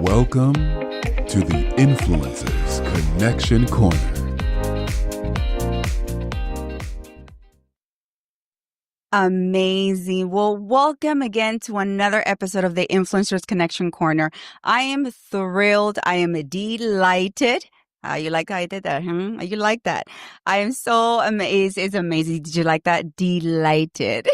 Welcome to the Influencers Connection Corner. Amazing. Well, welcome again to another episode of the Influencers Connection Corner. I am thrilled. I am delighted. You like how I did that? You like that? I am so amazed. It's amazing. Did you like that? Delighted.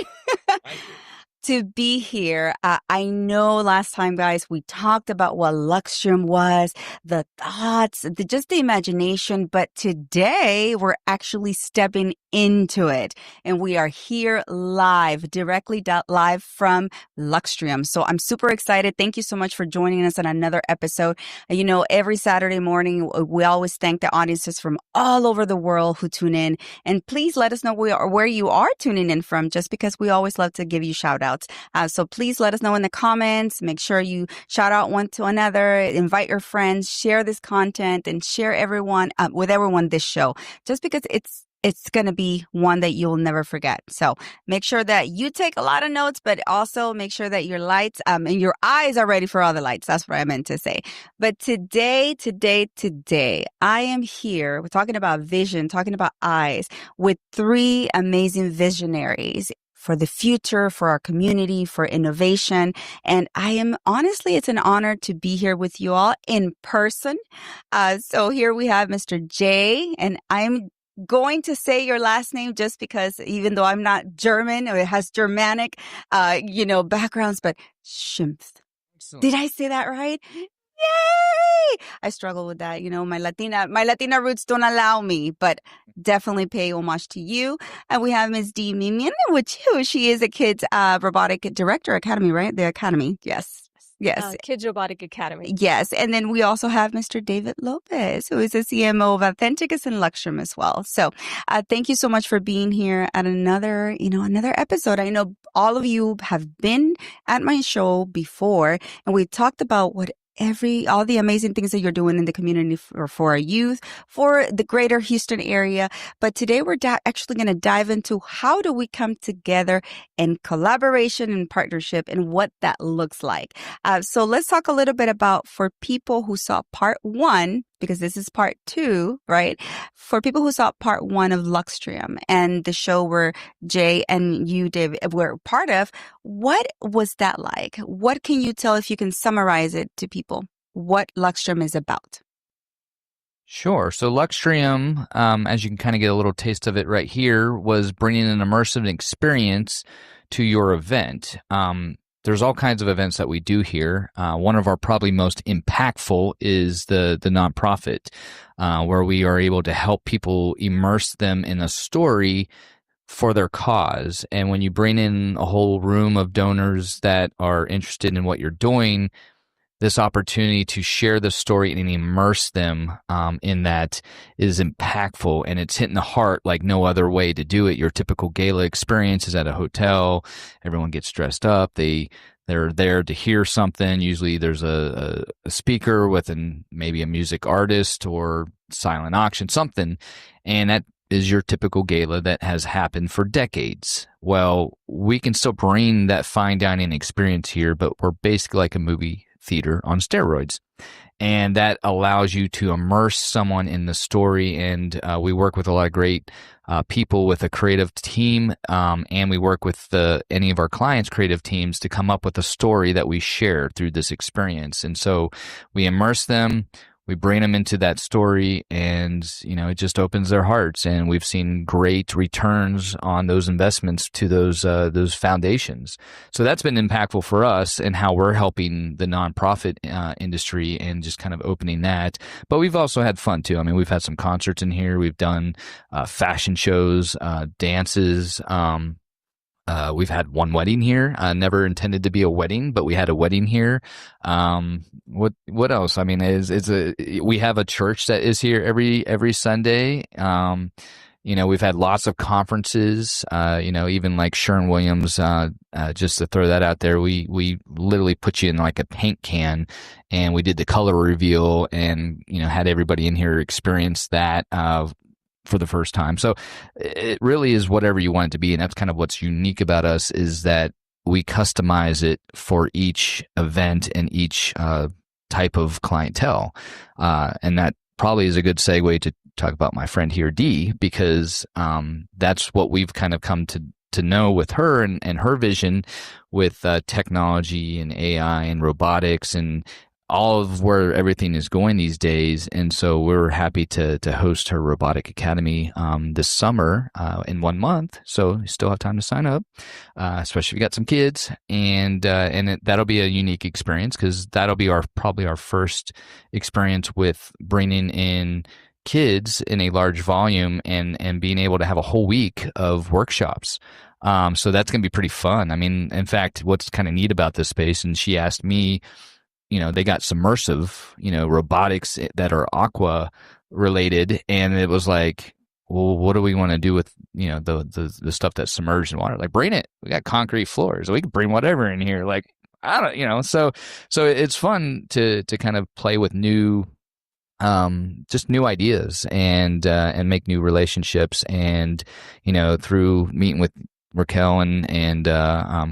To be here. I know last time, guys, we talked about what Luxtrium was, the thoughts, just the imagination, but today we're actually stepping into it, and we are here live, directly live from Luxtrium. So I'm super excited. Thank you so much for joining us on another episode. You know, every Saturday morning, we always thank the audiences from all over the world who tune in, and please let us know where you are tuning in from, just because we always love to give you shout outs. So please let us know in the comments. Make sure you shout out one to another, invite your friends, share this content, and share with everyone this show, just because it's going to be one that you'll never forget. So make sure that you take a lot of notes, but also make sure that your lights and your eyes are ready for all the lights. That's what I meant to say. But today, I am here. We're talking about vision, talking about eyes with three amazing visionaries for the future, for our community, for innovation. And it's an honor to be here with you all in person. So here we have Mr. J, and I'm going to say your last name just because, even though I'm not German, or it has Germanic, backgrounds, but Schimpt. Did I say that right? Yay! I struggle with that. You know, my Latina roots don't allow me, but definitely pay homage to you. And we have Ms. Dee Memon, she is a Kids Robotic Director Academy, right? The Academy. Yes. Kids Robotic Academy. Yes. And then we also have Mr. David Lopez, who is the CMO of Authenticus and Luxtrium as well. So thank you so much for being here at another episode. I know all of you have been at my show before, and we talked about all the amazing things that you're doing in the community for our youth, for the greater Houston area. But today we're actually going to dive into how do we come together in collaboration and partnership and what that looks like. So let's talk a little bit about, for people who saw part one, because this is part two, right? For people who saw part one of Luxtrium and the show where Jay and you, David, were part of, what was that like? What can you tell, if you can summarize it to people, what Luxtrium is about? Sure. So Luxtrium, as you can kind of get a little taste of it right here, was bringing an immersive experience to your event. There's all kinds of events that we do here. One of our probably most impactful is the nonprofit, where we are able to help people immerse them in a story for their cause. And when you bring in a whole room of donors that are interested in what you're doing, this opportunity to share the story and immerse them in that is impactful, and it's hitting the heart like no other way to do it. Your typical gala experience is at a hotel. Everyone gets dressed up. They're there to hear something. Usually there's a speaker with maybe a music artist or silent auction, something, and that is your typical gala that has happened for decades. Well, we can still bring that fine dining experience here, but we're basically like a movie theater on steroids. And that allows you to immerse someone in the story. And we work with a lot of great people with a creative team, and we work with any of our clients' creative teams to come up with a story that we share through this experience. And so we immerse them. We bring them into that story, and it just opens their hearts. And we've seen great returns on those investments to those foundations. So that's been impactful for us and how we're helping the nonprofit industry and just kind of opening that. But we've also had fun too. I mean, we've had some concerts in here. We've done fashion shows, dances. We've had one wedding here. Never intended to be a wedding, but we had a wedding here. What else? I mean, we have a church that is here every Sunday. We've had lots of conferences. Even like Sherwin-Williams. Just to throw that out there, we literally put you in like a paint can, and we did the color reveal, and had everybody in here experience that. For the first time. So it really is whatever you want it to be. And that's kind of what's unique about us, is that we customize it for each event and each type of clientele. And that probably is a good segue to talk about my friend here, Dee, because that's what we've kind of come to know with her and her vision with technology and AI and robotics and all of where everything is going these days. And so we're happy to host her Robotic Academy this summer in 1 month. So you still have time to sign up, especially if you got some kids. And that'll be a unique experience because that'll be probably our first experience with bringing in kids in a large volume and being able to have a whole week of workshops. So that's going to be pretty fun. I mean, in fact, what's kind of neat about this space, and she asked me, they got submersive, robotics that are aqua related. And it was like, well, what do we want to do with, the stuff that's submerged in water? Like, bring it. We got concrete floors. We can bring whatever in here. Like, I don't, so it's fun to kind of play with new, just new ideas and make new relationships. And, through meeting with Raquel and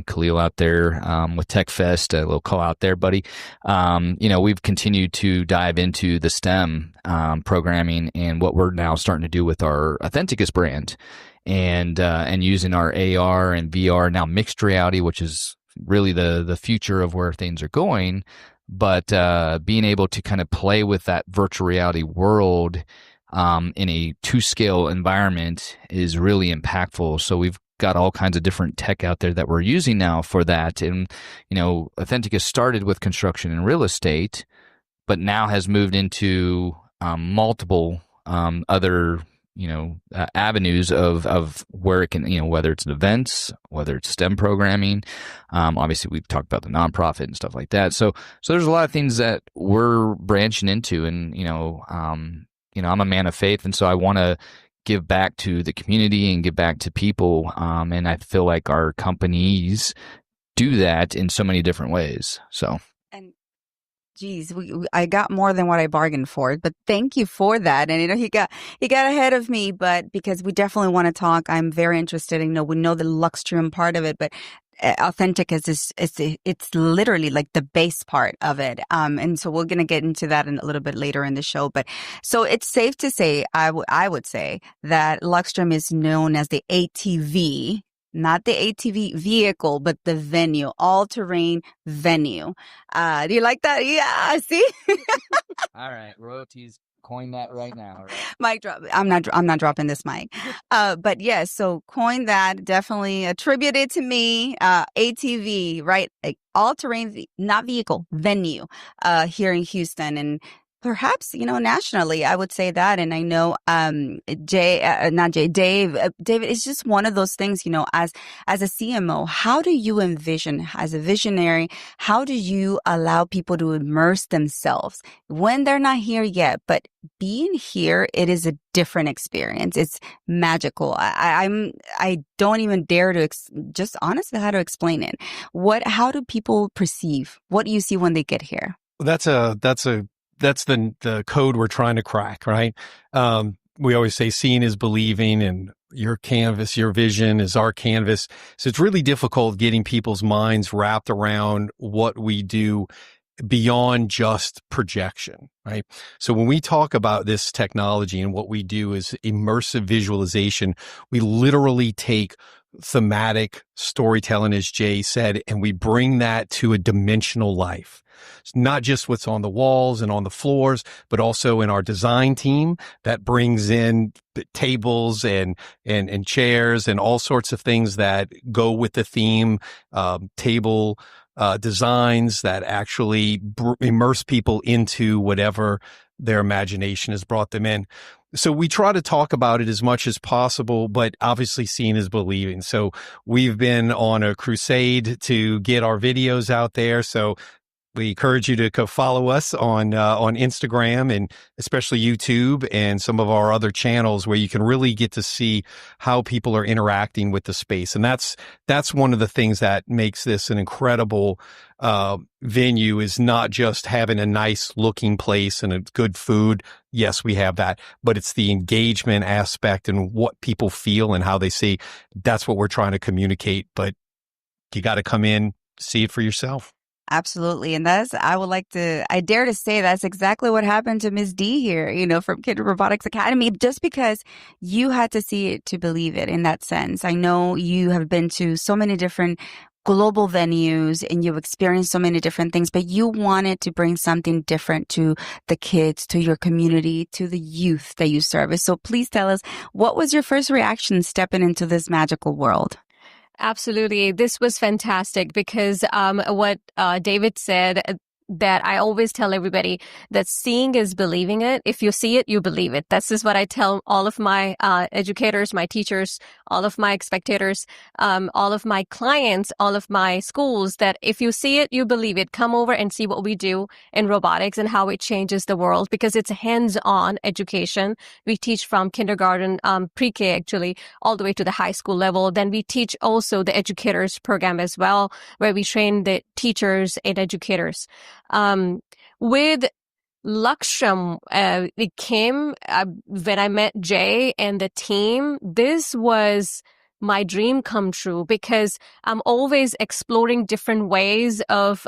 Khalil out there with Tech Fest, a little call out there, buddy. We've continued to dive into the STEM programming and what we're now starting to do with our Authenticus brand, and using our AR and VR, now mixed reality, which is really the future of where things are going. But being able to kind of play with that virtual reality world in a 2-scale environment is really impactful. So we've got all kinds of different tech out there that we're using now for that. And, Authenticus started with construction and real estate, but now has moved into multiple other, avenues of where it can, whether it's events, whether it's STEM programming. Obviously, we've talked about the nonprofit and stuff like that. So there's a lot of things that we're branching into, and, I'm a man of faith. And so I want to give back to the community and give back to people. And I feel like our companies do that in so many different ways. So. And geez, I got more than what I bargained for, but thank you for that. And he got ahead of me, but because we definitely want to talk, I'm very interested. We know the Luxtrium part of it, but Authenticus it's literally like the base part of it. And so we're going to get into that a little bit later in the show. But so it's safe to say, I would say that Luxtrium is known as the ATV, not the ATV vehicle, but the venue, all-terrain venue. Do you like that? Yeah, see? All right, royalties. Coin that right now. Right? Mic drop. I'm not dropping this mic. But yes, so coin that. Definitely attributed to me. ATV, right? All terrain, not vehicle, venue. Here in Houston, and perhaps nationally, I would say that. And I know David is just one of those things. As a CMO, how do you envision, as a visionary, how do you allow people to immerse themselves when they're not here yet, but being here, it is a different experience. It's magical. I don't even dare to just honestly how to explain it. How do people perceive? What do you see when they get here? That's the code we're trying to crack, right? We always say seeing is believing, and your canvas, your vision is our canvas. So it's really difficult getting people's minds wrapped around what we do beyond just projection, right? So when we talk about this technology and what we do is immersive visualization, we literally take thematic storytelling, as Jay said, and we bring that to a dimensional life. It's not just what's on the walls and on the floors, but also in our design team that brings in tables and chairs and all sorts of things that go with the theme, table designs that actually immerse people into whatever their imagination has brought them in. So we try to talk about it as much as possible, but obviously seeing is believing. So we've been on a crusade to get our videos out there. So we encourage you to go follow us on Instagram and especially YouTube and some of our other channels where you can really get to see how people are interacting with the space. And that's one of the things that makes this an incredible venue, is not just having a nice looking place and a good food. Yes, we have that, but it's the engagement aspect and what people feel and how they see. That's what we're trying to communicate, but you got to come in, see it for yourself. Absolutely. And I dare to say that's exactly what happened to Miss D here, from Kids Robotics Academy, just because you had to see it to believe it in that sense. I know you have been to so many different global venues and you've experienced so many different things, but you wanted to bring something different to the kids, to your community, to the youth that you service. So please tell us, what was your first reaction stepping into this magical world? Absolutely. This was fantastic because what David said, that I always tell everybody that seeing is believing it. If you see it, you believe it. That's just what I tell all of my educators, my teachers, all of my spectators, all of my clients, all of my schools, that if you see it, you believe it. Come over and see what we do in robotics and how it changes the world, because it's hands-on education. We teach from kindergarten, pre-K actually, all the way to the high school level. Then we teach also the educators program as well, where we train the teachers and educators. With Luxtrium, it came when I met Jay and the team. This was my dream come true, because I'm always exploring different ways of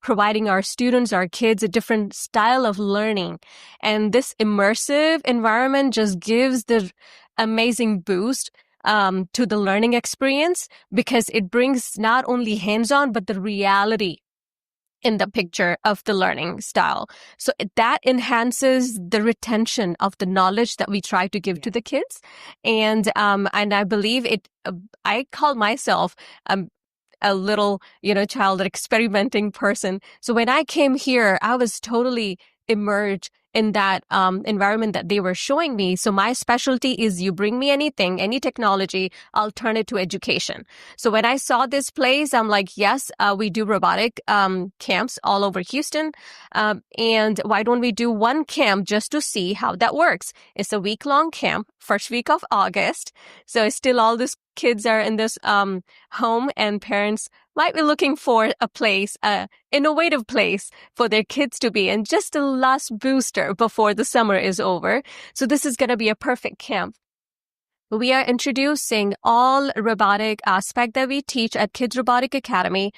providing our students, our kids, a different style of learning. And this immersive environment just gives the amazing boost to the learning experience, because it brings not only hands-on, but the reality in the picture of the learning style. So that enhances the retention of the knowledge that we try to give to the kids. And I believe it, I call myself a little, child experimenting person. So when I came here, I was totally immersed in that environment that they were showing me. So my specialty is, you bring me anything, any technology, I'll turn it to education. So when I saw this place, I'm like, yes, we do robotic camps all over Houston. And why don't we do one camp just to see how that works? It's a week-long camp, first week of August. So still all these kids are in this home, and parents might be looking for a place, innovative place for their kids to be, and just a last booster before the summer is over. So this is going to be a perfect camp. We are introducing all robotic aspect that we teach at Kids Robotic Academy,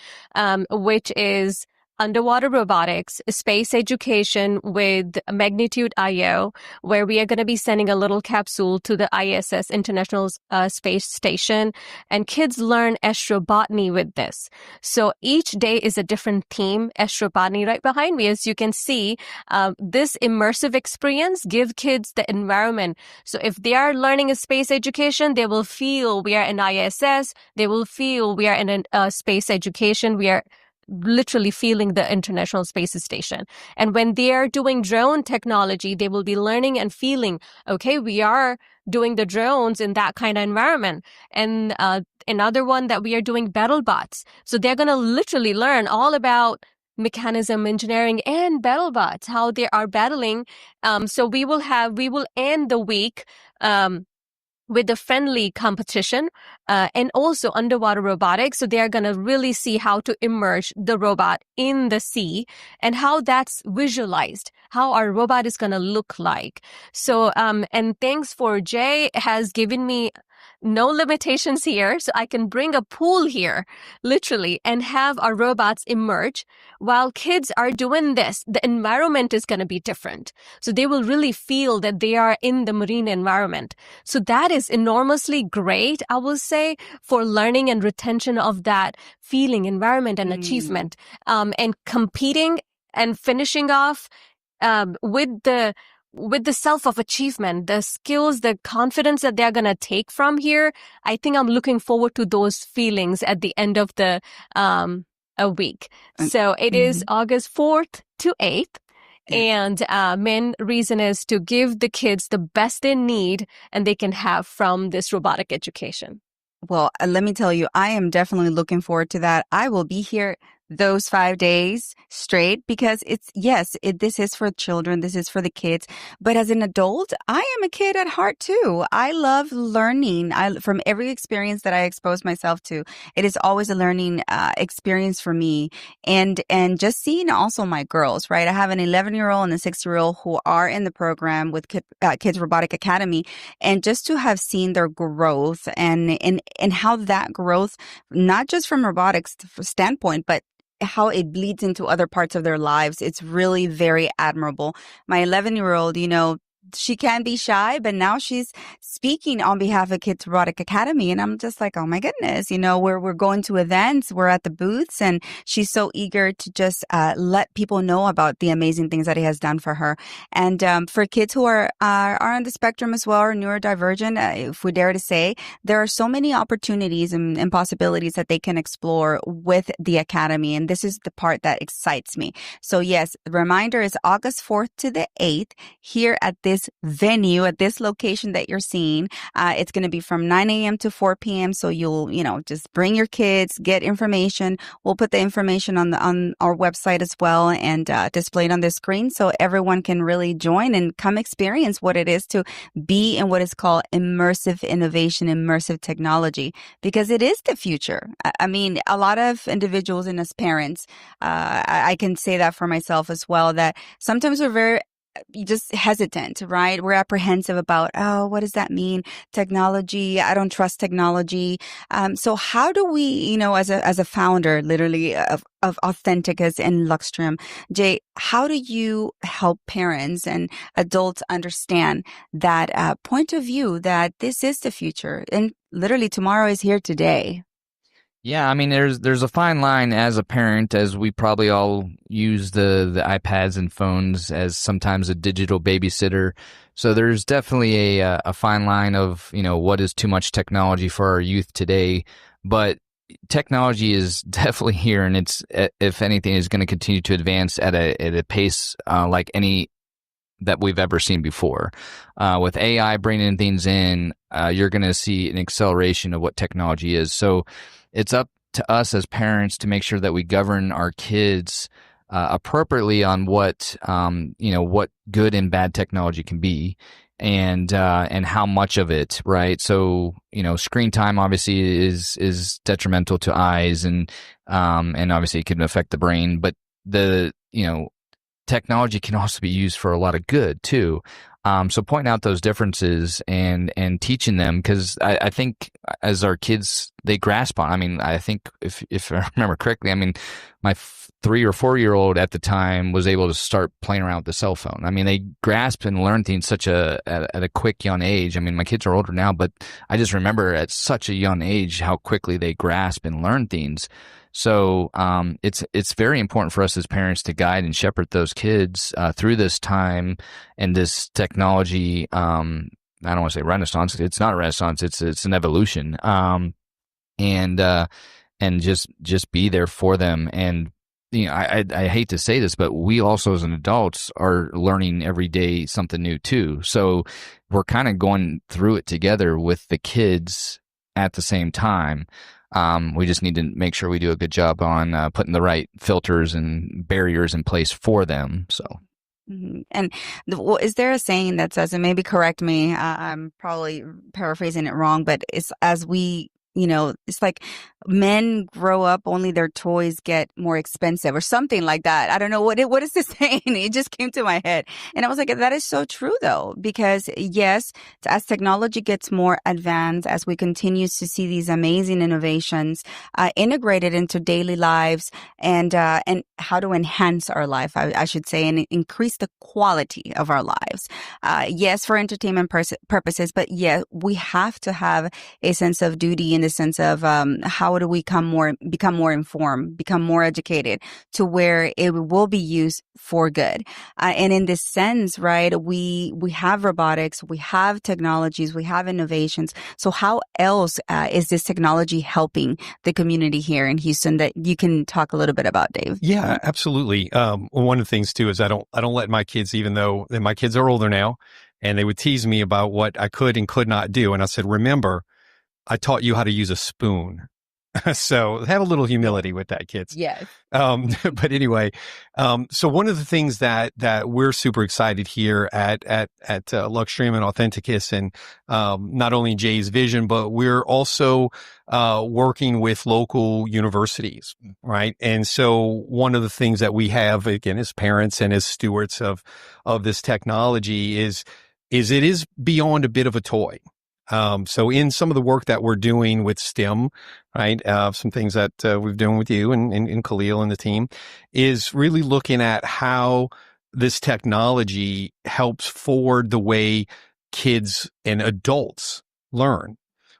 which is underwater robotics, space education with Magnitude IO, where we are going to be sending a little capsule to the ISS, International Space Station, and kids learn astrobotany with this. So each day is a different theme. Astrobotany right behind me, as you can see, this immersive experience give kids the environment. So if they are learning a space education, they will feel we are in ISS. They will feel we are in a space education. We are literally feeling the International Space Station. And when they are doing drone technology, they will be learning and feeling, okay, we are doing the drones in that kind of environment. And another one that we are doing battle bots. So they're going to literally learn all about mechanism engineering and battle bots, how they are battling. So we will end the week with a friendly competition and also underwater robotics. So they are going to really see how to immerse the robot in the sea and how that's visualized, how our robot is going to look like. So, and thanks for Jay has given me no limitations here. So I can bring a pool here, literally, and have our robots emerge. While kids are doing this, the environment is going to be different. So they will really feel that they are in the marine environment. So that is enormously great, I will say, for learning and retention of that feeling, environment, and achievement. And competing and finishing off with the self of achievement, the skills, the confidence that they're going to take from here. I think I'm looking forward to those feelings at the end of the a week. So it is August 4th to 8th. And main reason is to give the kids the best they need and they can have from this robotic education. Well, let me tell you, I am definitely looking forward to that. I will be here those 5 days straight because this is for children. This is for the kids. But as an adult, I am a kid at heart too. I love learning. From every experience that I expose myself to, it is always a learning experience for me. And just seeing also my girls, right? I have an 11-year-old and a 6-year-old who are in the program with Kids Robotic Academy. And just to have seen their growth and how that growth, not just from robotics standpoint, but how it bleeds into other parts of their lives. It's really very admirable. My 11-year-old, she can be shy, but now she's speaking on behalf of Kids Robotic Academy. And I'm just like, oh my goodness, we're going to events, we're at the booths, and she's so eager to just let people know about the amazing things that he has done for her. And for kids who are on the spectrum as well, or neurodivergent, if we dare to say, there are so many opportunities and possibilities that they can explore with the Academy. And this is the part that excites me. So yes, the reminder is August 4th to the 8th here at this venue, at this location that you're seeing. It's going to be from 9 a.m. to 4 p.m. So you'll, just bring your kids, get information. We'll put the information on our website as well, and display it on the screen so everyone can really join and come experience what it is to be in what is called immersive innovation, immersive technology, because it is the future. I mean, a lot of individuals and as parents, I can say that for myself as well, that sometimes we're very just hesitant, right? We're apprehensive about, oh, what does that mean? Technology. I don't trust technology. So how do we, as a founder, literally of Authenticus and Luxtrium, Jay, how do you help parents and adults understand that point of view that this is the future and literally tomorrow is here today? Yeah, I mean, there's a fine line as a parent, as we probably all use the iPads and phones as sometimes a digital babysitter. So there's definitely a fine line of, what is too much technology for our youth today. But technology is definitely here, and it's, if anything, is going to continue to advance at a pace like any that we've ever seen before. With AI bringing things in, you're going to see an acceleration of what technology is. So it's up to us as parents to make sure that we govern our kids appropriately on what what good and bad technology can be, and how much of it, right? So screen time obviously is detrimental to eyes, and obviously it can affect the brain, but the technology can also be used for a lot of good too. So pointing out those differences and teaching them, because I think as our kids, they grasp on. I mean, I think if I remember correctly, I mean, my 3 or 4 year old at the time was able to start playing around with the cell phone. I mean, they grasp and learn things at a quick young age. I mean, my kids are older now, but I just remember at such a young age how quickly they grasp and learn things. So it's very important for us as parents to guide and shepherd those kids through this time and this technology. I don't want to say renaissance. It's not a renaissance. It's an evolution. And just be there for them. And I hate to say this, but we also as an adults are learning every day something new too. So we're kind of going through it together with the kids at the same time. We just need to make sure we do a good job on putting the right filters and barriers in place for them. So. Mm-hmm. And is there a saying that says, and maybe correct me, I'm probably paraphrasing it wrong, but it's as we, it's like men grow up, only their toys get more expensive or something like that. I don't know what is the saying. It just came to my head. And I was like, that is so true though, because yes, as technology gets more advanced, as we continue to see these amazing innovations integrated into daily lives and how to enhance our life, I should say, and increase the quality of our lives. Yes, for entertainment purposes, but yeah, we have to have a sense of duty in the sense of how do we become more informed, become more educated to where it will be used for good. And in this sense, right, we have robotics, we have technologies, we have innovations. So how else is this technology helping the community here in Houston that you can talk a little bit about, Dave? Yeah, absolutely. One of the things too is I don't let my kids, even though my kids are older now, and they would tease me about what I could and could not do. And I said, remember, I taught you how to use a spoon. So have a little humility with that, kids. Yes. But anyway, so one of the things that we're super excited here at Luxtrium and Authenticus, and not only Jay's vision, but we're also working with local universities, right? And so one of the things that we have, again, as parents and as stewards of this technology is it is beyond a bit of a toy. So in some of the work that we're doing with STEM, right, some things that we've done with you and Khalil and the team is really looking at how this technology helps forward the way kids and adults learn.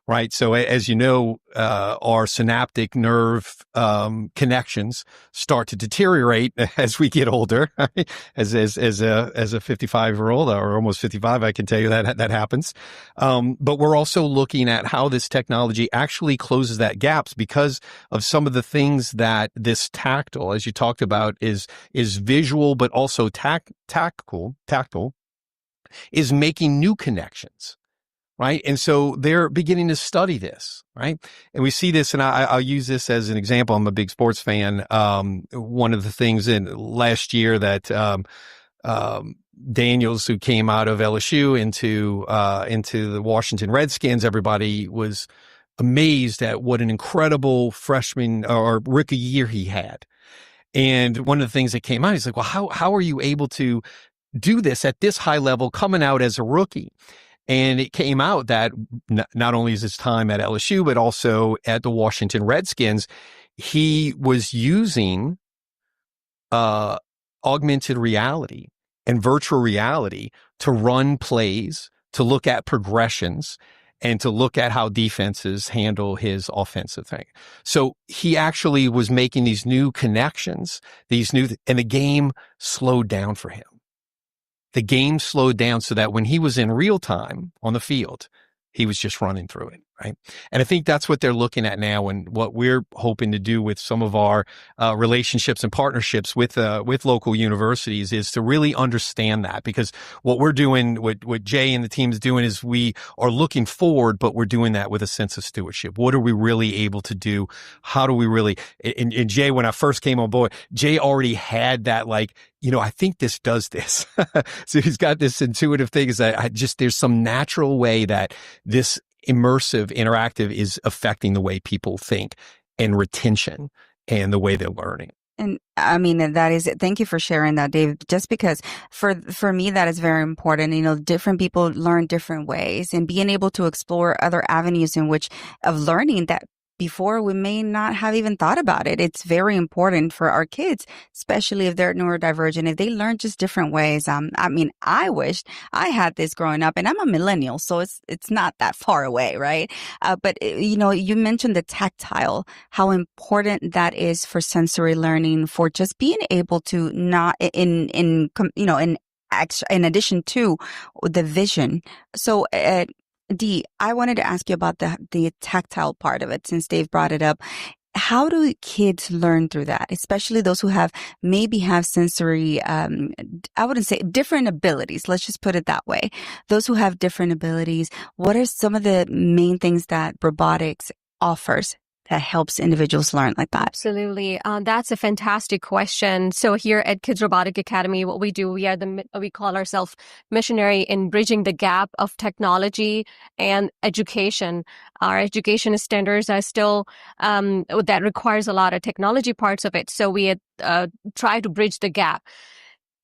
Right. So as you know, our synaptic nerve connections start to deteriorate as we get older. Right? As a 55-year-old or almost 55, I can tell you that happens. But we're also looking at how this technology actually closes that gaps because of some of the things that this tactile, as you talked about, is visual, but also tactile, is making new connections. Right. And so they're beginning to study this. Right. And we see this, and I'll use this as an example. I'm a big sports fan. One of the things in last year that, Daniels, who came out of LSU into the Washington Redskins, everybody was amazed at what an incredible freshman or rookie year he had. And one of the things that came out, he's like, well, how are you able to do this at this high level coming out as a rookie? And it came out that not only is his time at LSU, but also at the Washington Redskins, he was using augmented reality and virtual reality to run plays, to look at progressions, and to look at how defenses handle his offensive thing. So he actually was making these new connections, and the game slowed down for him. The game slowed down so that when he was in real time on the field, he was just running through it, right? And I think that's what they're looking at now, and what we're hoping to do with some of our relationships and partnerships with local universities is to really understand that. Because what we're doing, what Jay and the team is doing, is we are looking forward, but we're doing that with a sense of stewardship. What are we really able to do? How do we really? And Jay, when I first came on board, Jay already had that, like, I think this does this. So he's got this intuitive thing, is that there's some natural way that this immersive interactive is affecting the way people think and retention and the way they're learning. And I mean, that is, thank you for sharing that, Dave, just because for me, that is very important. Different people learn different ways, and being able to explore other avenues of learning that before we may not have even thought about it. It's very important for our kids, especially if they're neurodivergent, if they learn just different ways. I mean, I wished I had this growing up, and I'm a millennial, so it's not that far away, right? But you mentioned the tactile, how important that is for sensory learning, for just being able to not in addition to the vision. So, Dee, I wanted to ask you about the tactile part of it, since Dave brought it up. How do kids learn through that, especially those who maybe have sensory, I wouldn't say different abilities. Let's just put it that way. Those who have different abilities, what are some of the main things that robotics offers that helps individuals learn like that? Absolutely. That's a fantastic question. So here at Kids Robotic Academy, what we do, we call ourselves missionary in bridging the gap of technology and education. Our education standards are still, that requires a lot of technology parts of it. So we try to bridge the gap.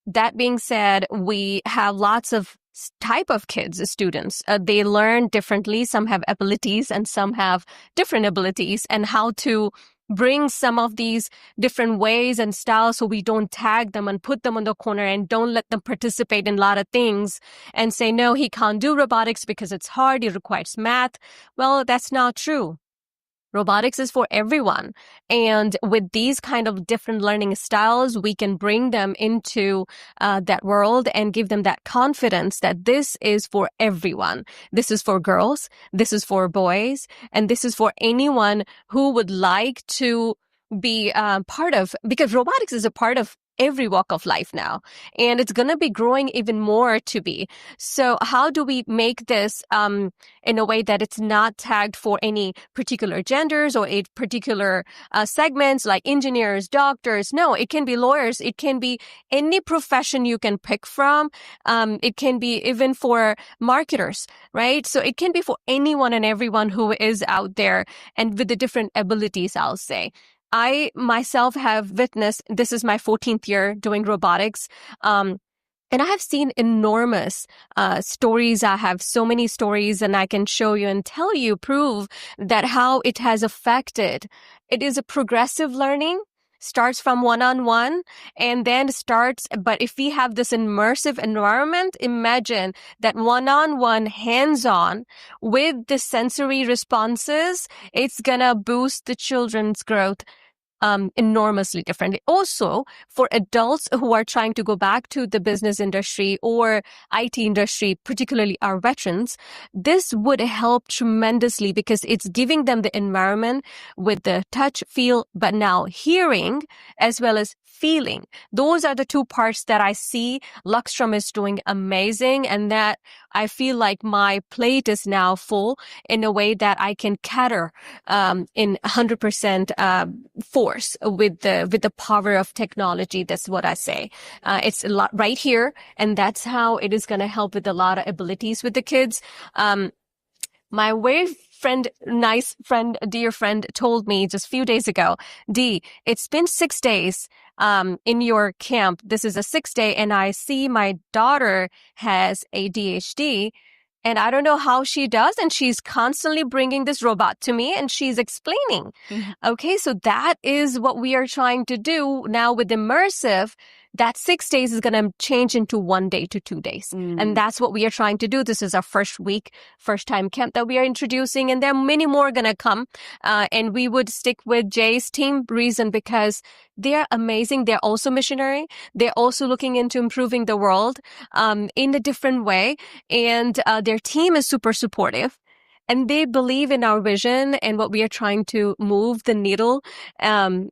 That being said, we have lots of type of kids, students. They learn differently. Some have abilities and some have different abilities, and how to bring some of these different ways and styles so we don't tag them and put them on the corner and don't let them participate in a lot of things and say, no, he can't do robotics because it's hard, it requires math. Well, that's not true. Robotics is for everyone. And with these kind of different learning styles, we can bring them into that world and give them that confidence that this is for everyone. This is for girls, this is for boys, and this is for anyone who would like to be part of, because robotics is a part of every walk of life now, and it's going to be growing even more to be. So how do we make this in a way that it's not tagged for any particular genders or a particular segments like engineers, doctors? No, it can be lawyers. It can be any profession you can pick from. It can be even for marketers, right? So it can be for anyone and everyone who is out there and with the different abilities, I'll say. I myself have witnessed, this is my 14th year doing robotics. And I have seen enormous stories. I have so many stories, and I can show you and tell you, prove that how it has affected. It is a progressive learning, starts from one-on-one, and then starts. But if we have this immersive environment, imagine that one-on-one, hands-on with the sensory responses, it's gonna boost the children's growth enormously different. Also, for adults who are trying to go back to the business industry or IT industry, particularly our veterans, this would help tremendously because it's giving them the environment with the touch, feel, but now hearing as well as feeling. Those are the two parts that I see Luxtrium is doing amazing, and that I feel like my plate is now full in a way that I can cater in 100% force with the power of technology. That's what I say. It's a lot right here, and that's how it is going to help with a lot of abilities with the kids. My nice friend, dear friend told me just a few days ago, Dee, it's been 6 days in your camp. This is a 6th day, and I see my daughter has ADHD, and I don't know how she does, and she's constantly bringing this robot to me, and she's explaining. Mm-hmm. Okay, so that is what we are trying to do now with immersive. That 6 days is going to change into 1 day to 2 days. Mm. And that's what we are trying to do. This is our first time camp that we are introducing, and there are many more going to come. And we would stick with Jay's team reason because they're amazing. They're also missionary. They're also looking into improving the world in a different way. And their team is super supportive. And they believe in our vision and what we are trying to move the needle. And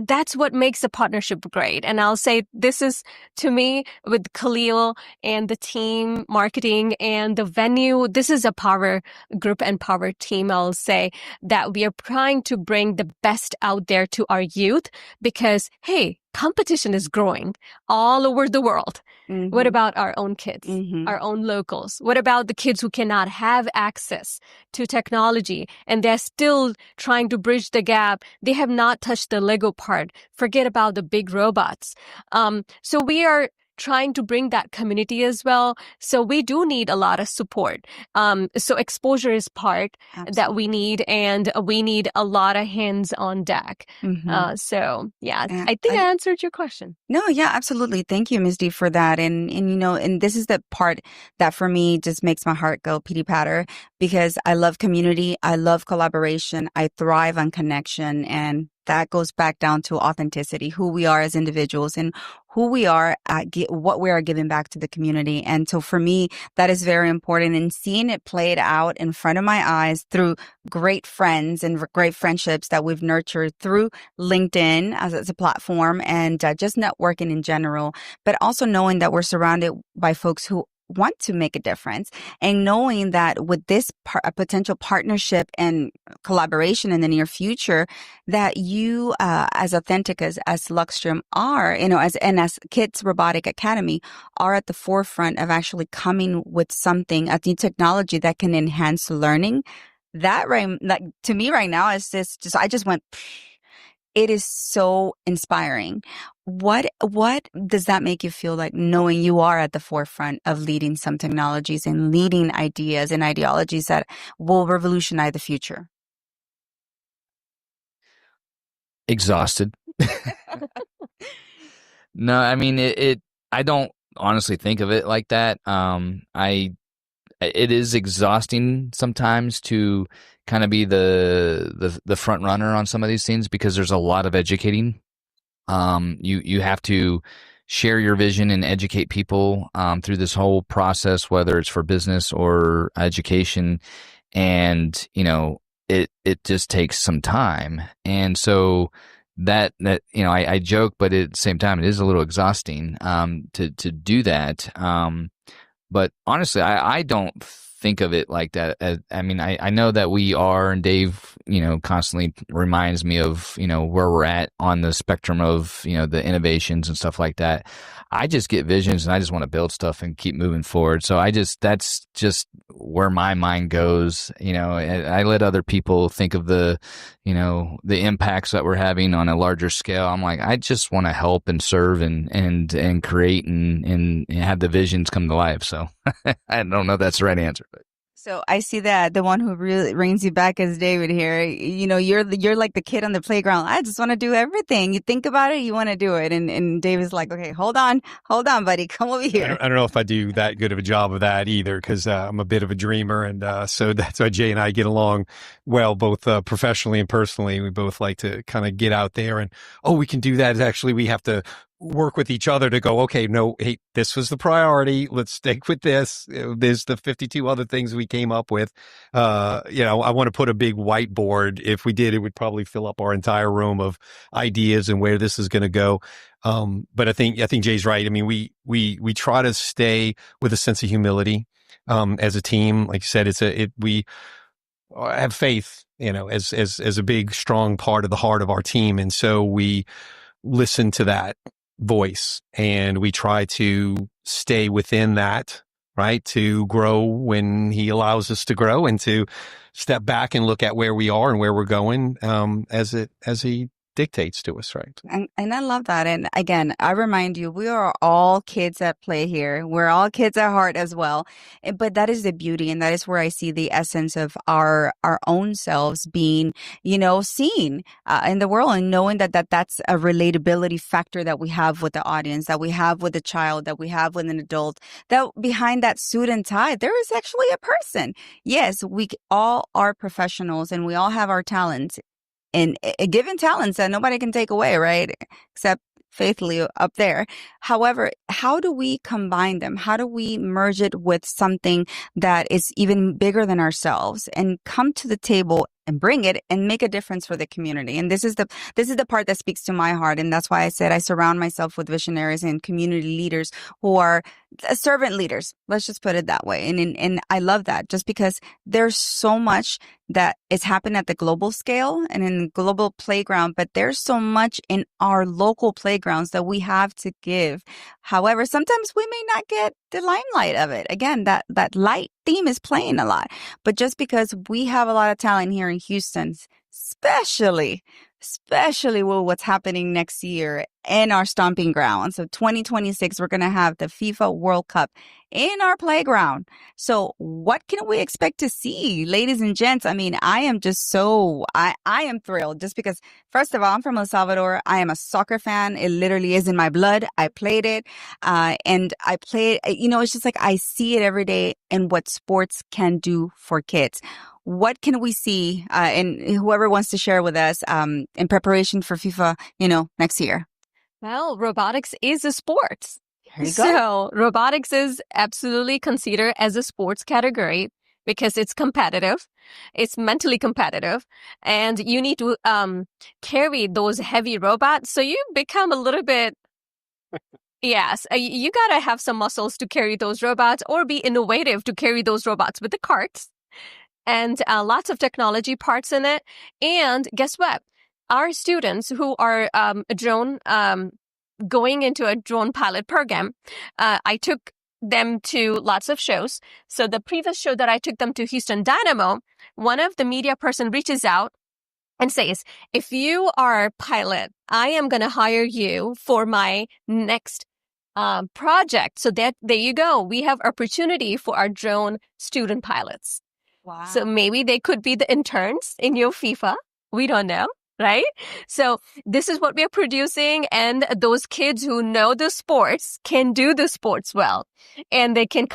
that's what makes the partnership great. And I'll say this is, to me, with Khalil and the team, marketing and the venue, this is a power group and power team. I'll say that we are trying to bring the best out there to our youth because, hey, competition is growing all over the world. Mm-hmm. What about our own kids, our own locals? What about the kids who cannot have access to technology and they're still trying to bridge the gap? They have not touched the Lego part. Forget about the big robots. So we are trying to bring that community as well. So we do need a lot of support. So exposure is part Absolutely. That we need, and we need a lot of hands on deck. So yeah, I think I answered your question. No, yeah, absolutely. Thank you, Ms. D, for that. And and this is the part that for me just makes my heart go pity patter because I love community. I love collaboration. I thrive on connection, and that goes back down to authenticity, who we are as individuals and who we are at what we are giving back to the community. And so for me, that is very important. And seeing it played out in front of my eyes through great friends and great friendships that we've nurtured through LinkedIn as a platform and just networking in general, but also knowing that we're surrounded by folks who want to make a difference, and knowing that with this potential partnership and collaboration in the near future, that you as Authenticus, as Luxtrium are, as Kids Robotic Academy are at the forefront of actually coming with something, a new technology that can enhance learning. That to me right now is just I just went. It is so inspiring. What does that make you feel like, knowing you are at the forefront of leading some technologies and leading ideas and ideologies that will revolutionize the future? Exhausted. No, I mean it. I don't honestly think of it like that. It is exhausting sometimes to kind of be the front runner on some of these things because there's a lot of educating. You have to share your vision and educate people through this whole process, whether it's for business or education, and it just takes some time. And so that I joke, but at the same time, it is a little exhausting to do that. But honestly, I don't think of it like that. I mean, I know that we are, and Dave, constantly reminds me of, where we're at on the spectrum of, the innovations and stuff like that. I just get visions and I just want to build stuff and keep moving forward. So that's just where my mind goes. I let other people think of the impacts that we're having on a larger scale. I'm like, I just want to help and serve and create and have the visions come to life. So I don't know if that's the right answer, but. So I see that the one who really brings you back is David here. You're like the kid on the playground. I just want to do everything. You think about it, you want to do it. And David's like, okay, hold on, buddy, come over here. I don't know if I do that good of a job of that either, because I'm a bit of a dreamer, and so that's why Jay and I get along well, both professionally and personally. We both like to kind of get out there and, we can do that. Actually, we have to work with each other to go, okay, no, hey, this was the priority. Let's stick with this. There's the 52 other things we came up with. I want to put a big whiteboard. If we did, it would probably fill up our entire room of ideas and where this is going to go. But I think Jay's right. I mean, we try to stay with a sense of humility, as a team. Like you said, we have faith, as a big, strong part of the heart of our team. And so we listen to that voice and we try to stay within that, right? To grow when he allows us to grow, and to step back and look at where we are and where we're going, as he dictates to us, right? And I love that. And again, I remind you, we are all kids at play here. We're all kids at heart as well. But that is the beauty. And that is where I see the essence of our own selves being, seen in the world, and knowing that's a relatability factor that we have with the audience, that we have with the child, that we have with an adult, that behind that suit and tie, there is actually a person. Yes, we all are professionals and we all have our talents. And given talents that nobody can take away, right? Except faithfully up there. However, how do we combine them? How do we merge it with something that is even bigger than ourselves and come to the table and bring it and make a difference for the community? And this is the part that speaks to my heart. And that's why I said I surround myself with visionaries and community leaders who are servant leaders. Let's just put it that way. And I love that, just because there's so much that is happening at the global scale and in the global playground, but there's so much in our local playgrounds that we have to give. However, sometimes we may not get the limelight of it. Again, that light theme is playing a lot, but just because we have a lot of talent here in Houston, especially with what's happening next year in our stomping ground. So 2026, we're going to have the FIFA World Cup in our playground. So what can we expect to see, ladies and gents? I mean, I am just I am thrilled, just because, first of all, I'm from El Salvador. I am a soccer fan. It literally is in my blood. I played it. And I played, it's just like I see it every day and what sports can do for kids. What can we see, and whoever wants to share with us, in preparation for FIFA, next year? Well, robotics is a sport. There you go. So robotics is absolutely considered as a sports category because it's competitive. It's mentally competitive. And you need to carry those heavy robots. So you become a little bit... Yes, you got to have some muscles to carry those robots, or be innovative to carry those robots with the carts. And lots of technology parts in it. And guess what? Our students who are going into a drone pilot program, I took them to lots of shows. So the previous show that I took them to, Houston Dynamo, one of the media person reaches out and says, if you are a pilot, I am going to hire you for my next project. So there you go. We have opportunity for our drone student pilots. Wow. So maybe they could be the interns in your FIFA. We don't know, right? So this is what we're producing. And those kids who know the sports can do the sports well. And they can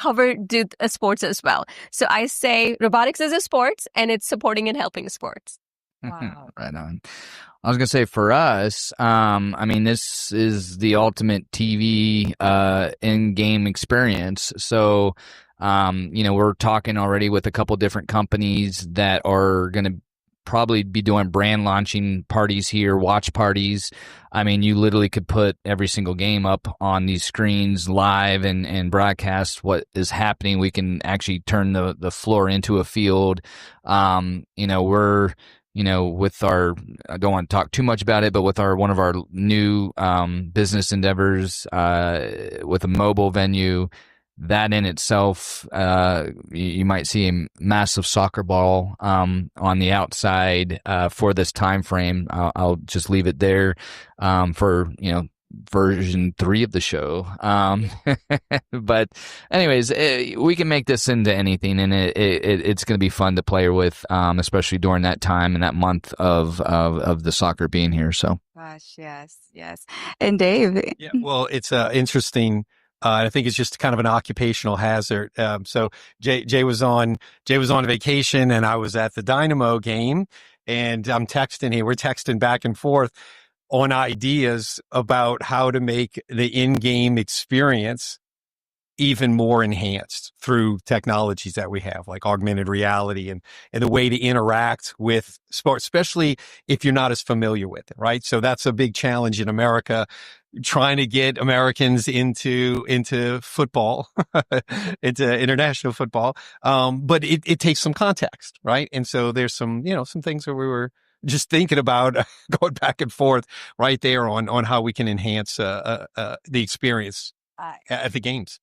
do sports as well. So I say robotics is a sport, and it's supporting and helping sports. Wow. Right on. I was going to say, for us, this is the ultimate TV in-game experience. So, we're talking already with a couple different companies that are going to probably be doing brand launching parties here, watch parties. I mean, you literally could put every single game up on these screens live and broadcast what is happening. We can actually turn the floor into a field. We're with our, I don't want to talk too much about it, but with one of our new business endeavors with a mobile venue, that in itself, you might see a massive soccer ball on the outside for this time frame. I'll just leave it there for version 3 of the show. But anyways, we can make this into anything, and it's going to be fun to play with, especially during that time and that month of the soccer being here. So, Gosh, yes. And Dave, Yeah, well, it's interesting. I think it's just kind of an occupational hazard. So Jay was on vacation, and I was at the Dynamo game, and I'm texting here. We're texting back and forth on ideas about how to make the in-game experience even more enhanced through technologies that we have, like augmented reality and the way to interact with sports, especially if you're not as familiar with it, right? So that's a big challenge in America, trying to get Americans into football, into international football. But it takes some context, right? And so there's some things that we were just thinking about going back and forth right there on how we can enhance the experience at the games.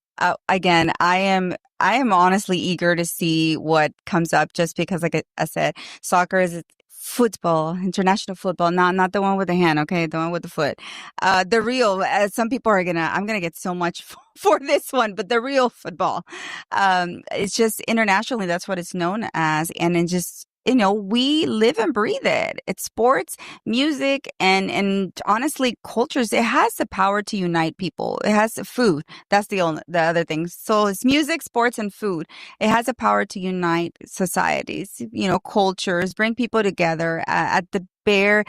Again, I am honestly eager to see what comes up, just because, like I said, soccer is football, international football, not the one with the hand, okay, the one with the foot. The real, some people I'm gonna get so much for this one, but the real football. It's just internationally, that's what it's known as, and it just, we live and breathe it. It's sports, music, and honestly, cultures. It has the power to unite people. It has food. That's the other thing. So it's music, sports, and food. It has the power to unite societies, cultures, bring people together at the bare,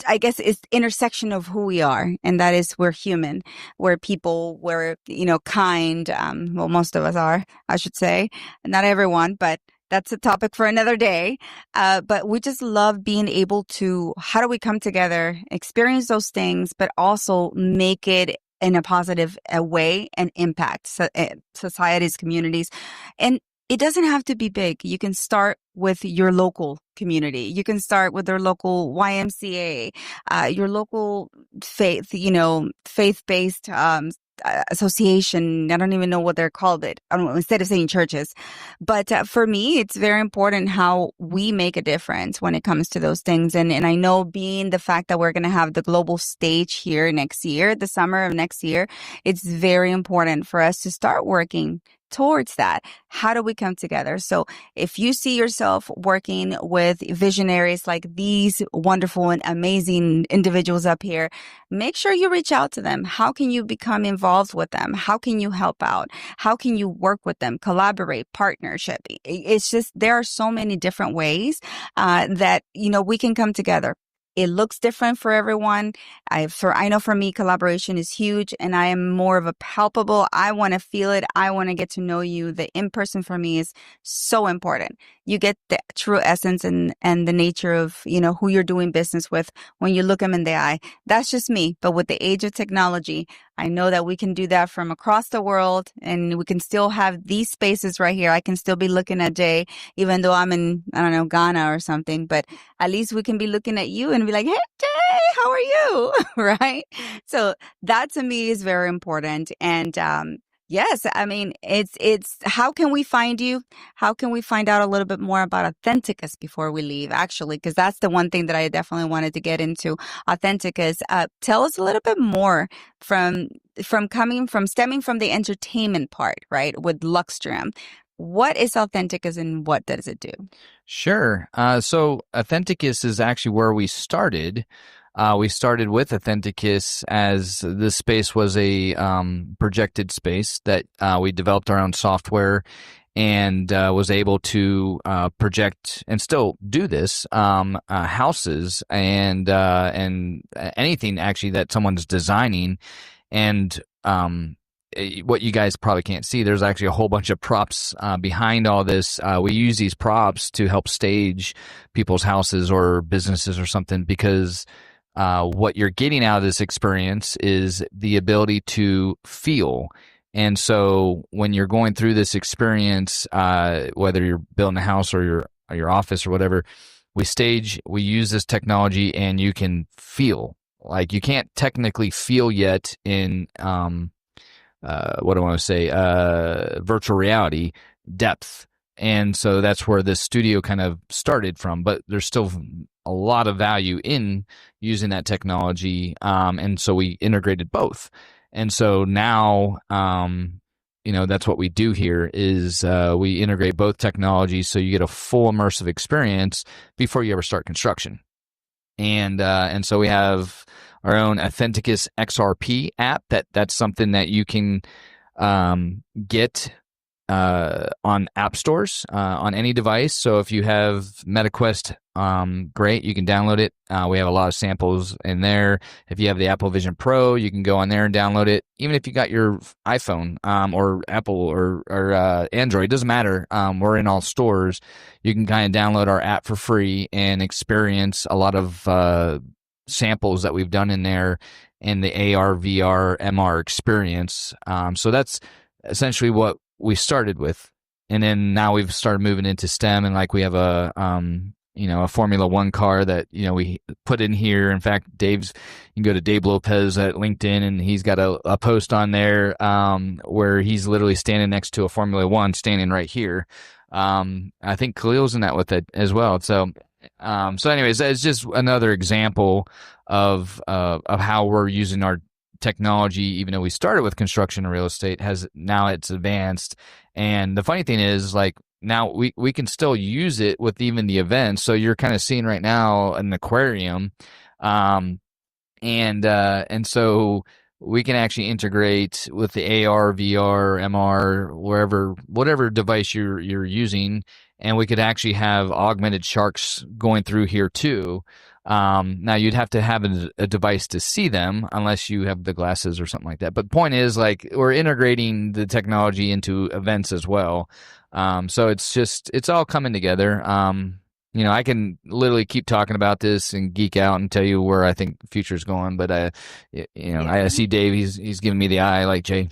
I guess it's intersection of who we are. And that is, we're human, we're people, we're, kind. Well, most of us are, I should say. Not everyone, but that's a topic for another day. But we just love being able to, how do we come together, experience those things, but also make it in a positive way and impact societies, communities. And it doesn't have to be big. You can start with your local community. You can start with their local YMCA, your local faith-based association. I don't even know what they're called. Instead of saying churches. But for me, it's very important how we make a difference when it comes to those things. And I know, being the fact that we're going to have the global stage here next year, the summer of next year, it's very important for us to start working towards that. How do we come together? So if you see yourself working with visionaries like these wonderful and amazing individuals up here, make sure you reach out to them. How can you become involved with them? How can you help out? How can you work with them, collaborate, partnership? It's just, there are so many different ways that, we can come together. It looks different for everyone. I know for me, collaboration is huge, and I am more of a palpable. I want to feel it. I want to get to know you. The in-person for me is so important. You get the true essence and the nature of, who you're doing business with when you look them in the eye. That's just me. But with the age of technology, I know that we can do that from across the world, and we can still have these spaces right here. I can still be looking at Jay, even though I'm in, I don't know, Ghana or something, but at least we can be looking at you and be like, hey, Jay, how are you? Right? So that to me is very important. And, yes, I mean, it's how can we find you? How can we find out a little bit more about Authenticus before we leave, actually? Because that's the one thing that I definitely wanted to get into. Authenticus, tell us a little bit more from stemming from the entertainment part, right? With Luxtrium. What is Authenticus and what does it do? Sure. So Authenticus is actually where we started. We started with Authenticus as this space was a projected space that we developed our own software and was able to project and still do this houses and anything actually that someone's designing. And what you guys probably can't see, there's actually a whole bunch of props behind all this. We use these props to help stage people's houses or businesses or something, because what you're getting out of this experience is the ability to feel. And so when you're going through this experience, whether you're building a house or your office or whatever, we use this technology, and you can feel. Like, you can't technically feel yet in what do I want to say, virtual reality depth. And so that's where this studio kind of started from, but there's still a lot of value in using that technology. And so we integrated both. And so now, that's what we do here is we integrate both technologies so you get a full immersive experience before you ever start construction. And so we have our own Authenticus XRP app. That's something that you can get on app stores on any device. So if you have MetaQuest, great, you can download it. We have a lot of samples in there. If you have the Apple Vision Pro, you can go on there and download it. Even if you got your iPhone or Apple or Android, doesn't matter. We're in all stores. You can kind of download our app for free and experience a lot of samples that we've done in there in the AR, VR, MR experience. So that's essentially what we started with. And then now we've started moving into STEM, and like we have a Formula One car that, we put in here. In fact, you can go to Dave Lopez at LinkedIn, and he's got a post on there where he's literally standing next to a Formula One standing right here. I think Khalil's in that with it as well. So anyways, it's just another example of how we're using our technology, even though we started with construction and real estate, it's advanced. And the funny thing is, like, now we can still use it with even the events. So you're kind of seeing right now an aquarium, and so we can actually integrate with the AR, VR, MR, whatever device you're using, and we could actually have augmented sharks going through here too. Now you'd have to have a device to see them unless you have the glasses or something like that. But the point is, like, we're integrating the technology into events as well. So it's all coming together. I can literally keep talking about this and geek out and tell you where I think the future's going. But I see Dave, he's giving me the eye, like, Jay.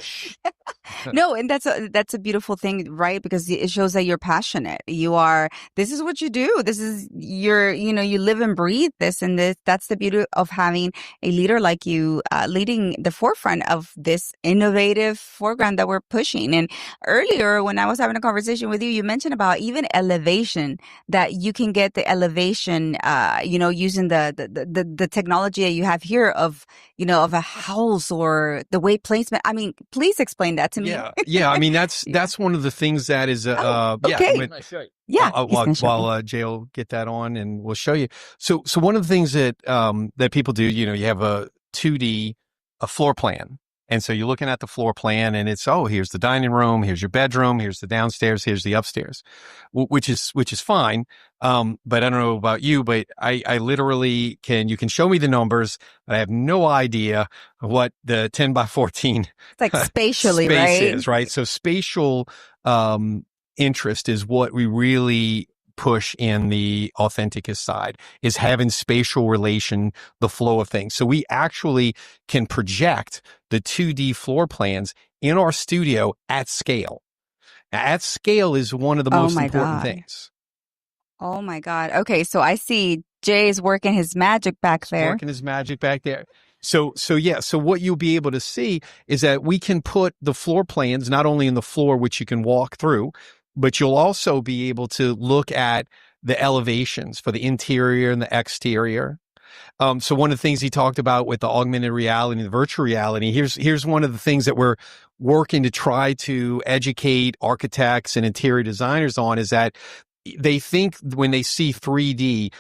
No, and that's a beautiful thing, right? Because it shows that you're passionate. This is what you do. This is you live and breathe this, and that's the beauty of having a leader like you, leading the forefront of this innovative foreground that we're pushing. And earlier, when I was having a conversation with you, you mentioned about even elevation, that you can get the elevation, using the technology that you have here of a house or the weight placement. I mean, please explain that to me. Yeah. I mean, that's one of the things that is, okay. While Jay will get that on and we'll show you. So one of the things that people do, you have a 2D, a floor plan. And so you're looking at the floor plan, and it's, here's the dining room, here's your bedroom, here's the downstairs, here's the upstairs, which is fine. But I don't know about you, but I literally you can show me the numbers, but I have no idea what the 10 by 14 it's like spatially, space right? is, right? So spatial interest is what we really push in the Authenticus side, is having spatial relation, the flow of things. So we actually can project the 2D floor plans in our studio at scale. Now, at scale is one of the most important things. Oh my God. Okay. So I see Jay's working his magic back there. So what you'll be able to see is that we can put the floor plans not only in the floor, which you can walk through, but you'll also be able to look at the elevations for the interior and the exterior. So one of the things he talked about with the augmented reality and the virtual reality, here's one of the things that we're working to try to educate architects and interior designers on, is that they think when they see 3D,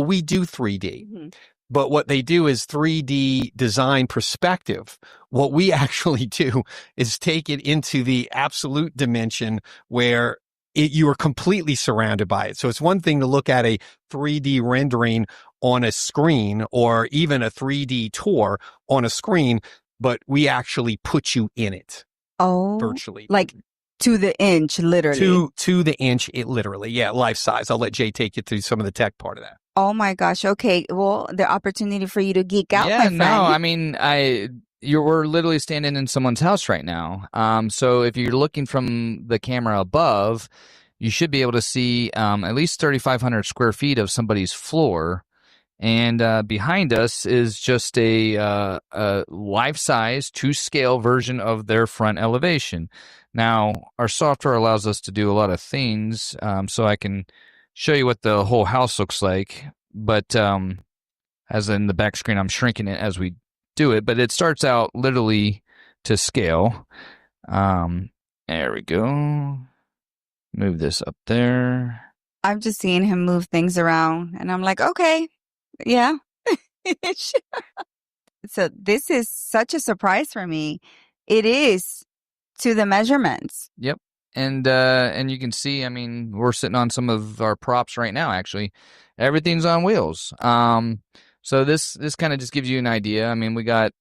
we do 3D. Mm-hmm. But what they do is 3D design perspective. What we actually do is take it into the absolute dimension where you are completely surrounded by it. So it's one thing to look at a 3D rendering on a screen, or even a 3D tour on a screen, but we actually put you in it. Virtually. Like to the inch, literally. To the inch, literally. Yeah, life size. I'll let Jay take you through some of the tech part of that. Oh my gosh. Okay. Well, the opportunity for you to geek out, my friend. No, I mean, we're literally standing in someone's house right now. So if you're looking from the camera above, you should be able to see at least 3,500 square feet of somebody's floor. And behind us is just a life-size, to-scale version of their front elevation. Now, our software allows us to do a lot of things, so I can show you what the whole house looks like. But as in the back screen, I'm shrinking it as we do it. But it starts out literally to scale. There we go. Move this up there. I'm just seeing him move things around, and I'm like, okay, yeah. So this is such a surprise for me. It is to the measurements. Yep. And you can see, I mean, we're sitting on some of our props right now, actually. Everything's on wheels. So this kind of just gives you an idea. I mean, we got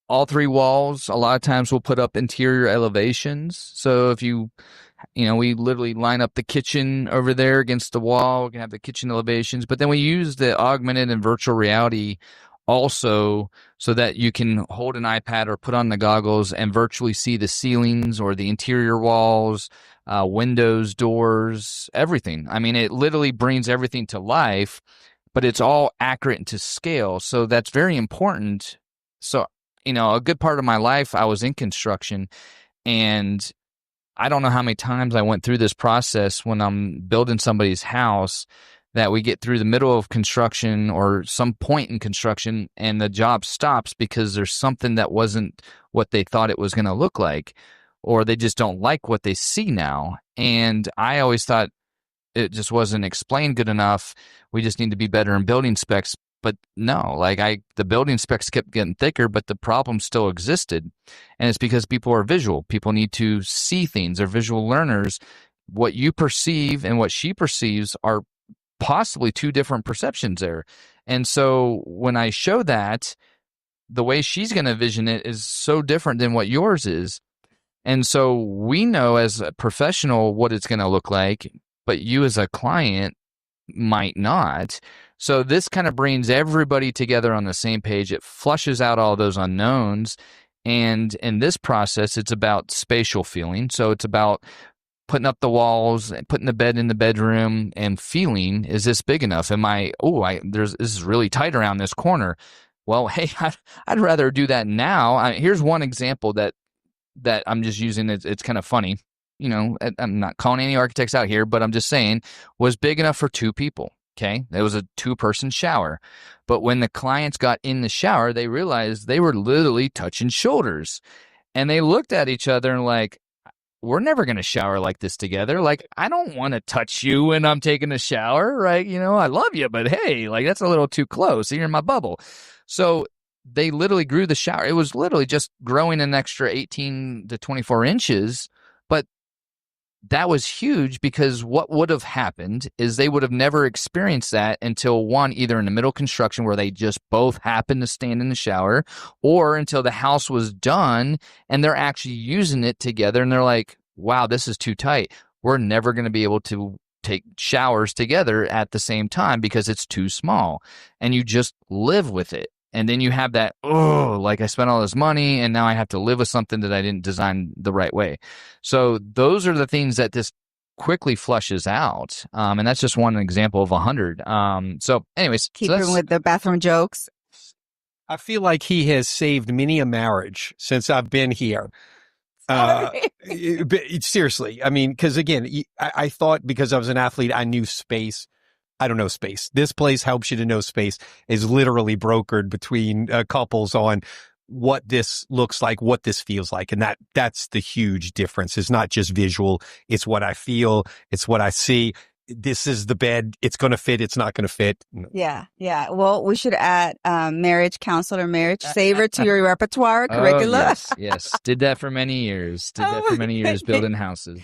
all three walls. A lot of times we'll put up interior elevations. So if we literally line up the kitchen over there against the wall. We can have the kitchen elevations. But then we use the augmented and virtual reality also so that you can hold an iPad or put on the goggles and virtually see the ceilings or the interior walls, windows, doors, everything. I mean, it literally brings everything to life, but it's all accurate and to scale. So that's very important. So, a good part of my life, I was in construction, and I don't know how many times I went through this process when I'm building somebody's house, that we get through the middle of construction or some point in construction and the job stops because there's something that wasn't what they thought it was going to look like, or they just don't like what they see now. And I always thought it just wasn't explained good enough. We just need to be better in building specs. But no, the building specs kept getting thicker, but the problem still existed. And it's because people are visual. People need to see things. They're visual learners. What you perceive and what she perceives are possibly two different perceptions there. And so when I show that, the way she's going to vision it is so different than what yours is. And so we know as a professional what it's going to look like, but you as a client might not. So this kind of brings everybody together on the same page. It flushes out all those unknowns. And in this process, it's about spatial feeling. So it's about putting up the walls and putting the bed in the bedroom and feeling, is this big enough? This is really tight around this corner. Well, hey, I'd rather do that now. Here's one example that I'm just using. It's kind of funny. I'm not calling any architects out here, but I'm just saying, was big enough for two people. Okay. It was a 2-person shower. But when the clients got in the shower, they realized they were literally touching shoulders, and they looked at each other and like, we're never going to shower like this together. Like, I don't want to touch you when I'm taking a shower, right? I love you, but hey, that's a little too close. You're in my bubble. So they literally grew the shower. It was literally just growing an extra 18 to 24 inches. But that was huge, because what would have happened is they would have never experienced that until either in the middle of construction where they just both happened to stand in the shower, or until the house was done and they're actually using it together and they're like, wow, this is too tight. We're never going to be able to take showers together at the same time because it's too small. And you just live with it. And then you have that, I spent all this money and now I have to live with something that I didn't design the right way. So those are the things that this quickly flushes out. And that's just one example of 100. So anyways. Keeping with the bathroom jokes. I feel like he has saved many a marriage since I've been here. Seriously. I mean, because again, I thought because I was an athlete, I knew space. I don't know space. This place helps you to know space. Is literally brokered between couples on what this looks like, what this feels like. And that's the huge difference. It's not just visual. It's what I feel. It's what I see. This is the bed. It's going to fit. It's not going to fit. Yeah. Yeah. Well, we should add marriage counselor, marriage saver to your repertoire curricula. Yes. Did that for many years. Building houses.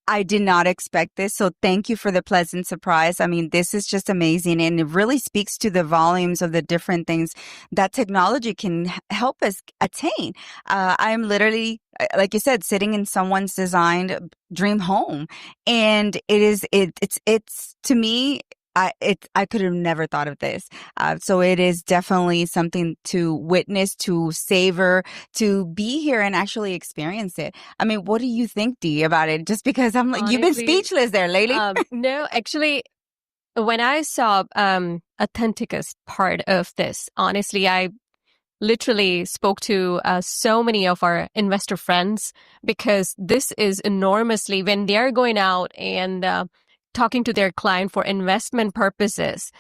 I did not expect this. So thank you for the pleasant surprise. I mean, this is just amazing. And it really speaks to the volumes of the different things that technology can help us attain. I'm literally, like you said, sitting in someone's designed dream home. And it's to me, I could have never thought of this. So it is definitely something to witness, to savor, to be here and actually experience it. I mean, what do you think, Dee, about it? Just because I'm like, you've been Honestly, speechless there lately. no, actually, when I saw Authenticus part of this, honestly, I literally spoke to so many of our investor friends because this is enormously when they're going out and talking to their client for investment purposes.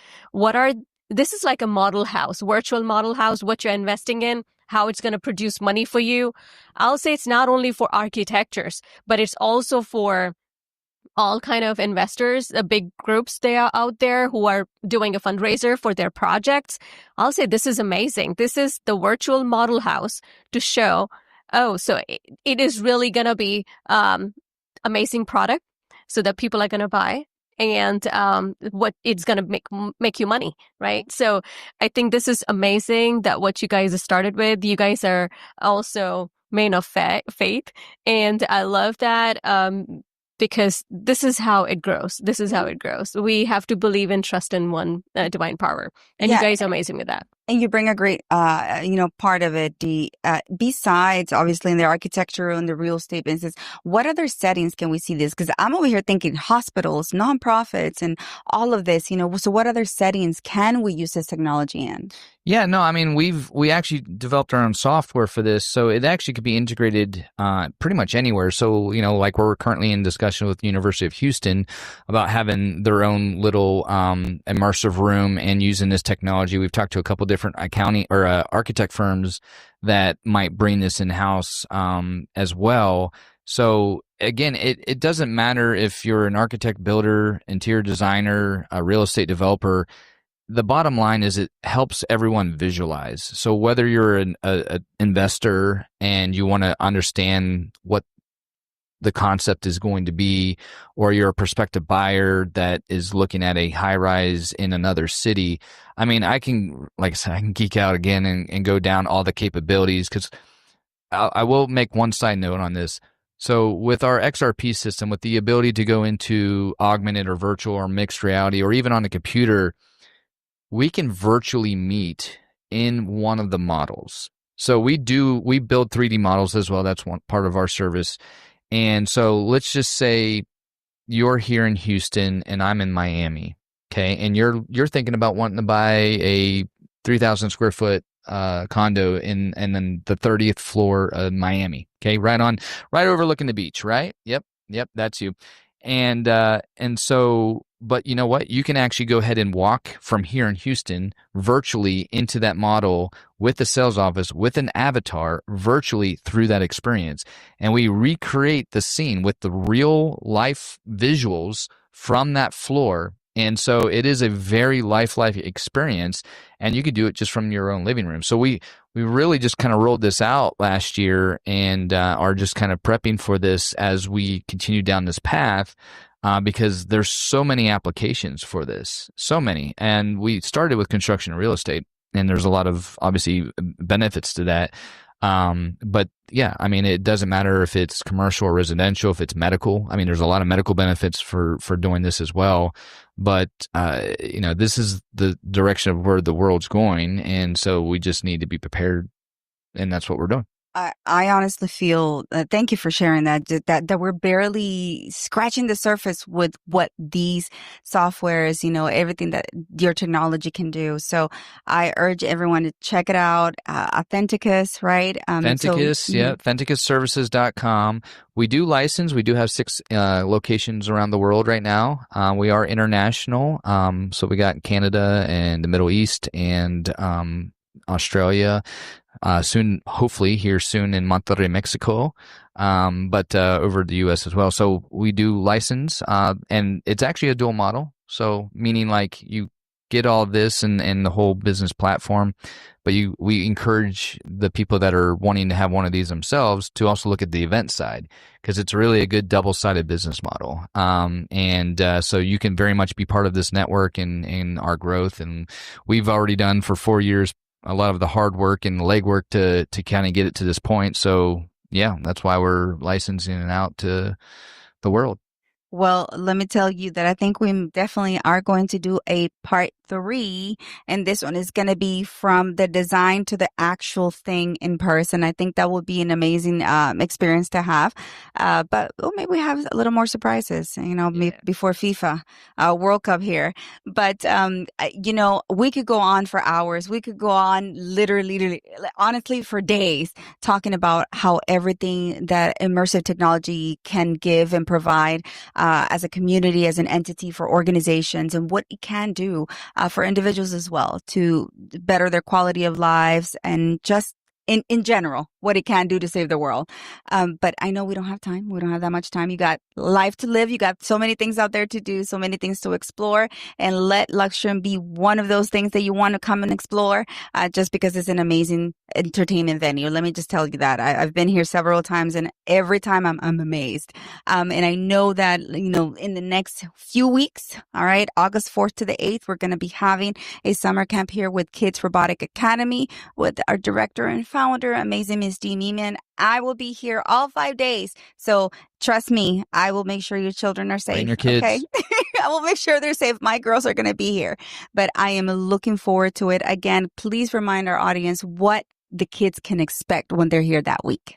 This is like a model house, virtual model house, what you're investing in, how it's going to produce money for you. I'll say it's not only for architectures, but it's also for all kind of investors, big groups they are out there who are doing a fundraiser for their projects. I'll say this is amazing. This is the virtual model house to show, so it is really going to be amazing product so that people are going to buy and what it's going to make you money, right? So I think this is amazing that what you guys have started with. You guys are also men of faith, and I love that. Because this is how it grows. This is how it grows. We have to believe and trust in one divine power. And you guys are amazing with that. And you bring a great, part of it, Dee. Besides, obviously, in the architecture and the real estate business, what other settings can we see this? Because I'm over here thinking hospitals, nonprofits, and all of this, so what other settings can we use this technology in? Yeah, no, I mean, we actually developed our own software for this, so it actually could be integrated pretty much anywhere. So, like we're currently in discussion with the University of Houston about having their own little immersive room and using this technology. We've talked to a couple different accounting or architect firms that might bring this in-house as well. So again, it doesn't matter if you're an architect, builder, interior designer, a real estate developer. The bottom line is it helps everyone visualize. So whether you're an investor and you want to understand what the concept is going to be, or you're a prospective buyer that is looking at a high rise in another city, I mean, I can geek out again and go down all the capabilities, because I will make one side note on this. So with our XRP system, with the ability to go into augmented or virtual or mixed reality, or even on a computer, we can virtually meet in one of the models. So we build 3D models as well. That's one part of our service. And so let's just say you're here in Houston and I'm in Miami, okay? And you're thinking about wanting to buy a 3,000 square foot condo and then the 30th floor of Miami, okay? Right overlooking the beach, right? Yep, that's you. And so, but you know what? You can actually go ahead and walk from here in Houston virtually into that model with the sales office, with an avatar virtually through that experience. And we recreate the scene with the real life visuals from that floor. And so it is a very lifelike experience, and you could do it just from your own living room. So we really just kind of rolled this out last year and are just kind of prepping for this as we continue down this path because there's so many applications for this, so many. And we started with construction and real estate, and there's a lot of obviously benefits to that. But yeah, I mean, it doesn't matter if it's commercial or residential, if it's medical. I mean, there's a lot of medical benefits for doing this as well. But, this is the direction of where the world's going. And so we just need to be prepared. And that's what we're doing. I honestly feel, thank you for sharing that we're barely scratching the surface with what these softwares, everything that your technology can do. So I urge everyone to check it out. Authenticus, right? Authenticus, yeah, AuthenticusServices.com. We do license. We do have 6 locations around the world right now. We are international. So we got Canada and the Middle East and Australia. Soon, hopefully here soon in Monterrey, Mexico, but over the U.S. as well. So we do license, and it's actually a dual model. So meaning like you get all this and the whole business platform, but we encourage the people that are wanting to have one of these themselves to also look at the event side, because it's really a good double-sided business model. So you can very much be part of this network and our growth. And we've already done for 4 years a lot of the hard work and the legwork to kind of get it to this point. So yeah, that's why we're licensing it out to the world. Well, let me tell you that I think we definitely are going to do a part 3, and this one is going to be from the design to the actual thing in person. I think that would be an amazing experience to have. But maybe we have a little more surprises, before FIFA World Cup here. But, we could go on for hours. We could go on literally, honestly, for days talking about how everything that immersive technology can give and provide as a community, as an entity for organizations, and what it can do for individuals as well to better their quality of lives and just in general, what it can do to save the world. But I know we don't have time. We don't have that much time. You got life to live. You got so many things out there to do, so many things to explore, and let Luxtrium be one of those things that you want to come and explore just because it's an amazing entertainment venue. Let me just tell you that. I've been here several times, and every time I'm amazed. And I know that, in the next few weeks, all right, August 4th to the 8th, we're going to be having a summer camp here with Kids Robotic Academy with our director and founder, amazing Miss Dee Memon. I will be here all 5 days. So trust me, I will make sure your children are safe. Bring your kids. Okay? I will make sure they're safe. My girls are going to be here, but I am looking forward to it. Again, please remind our audience what the kids can expect when they're here that week.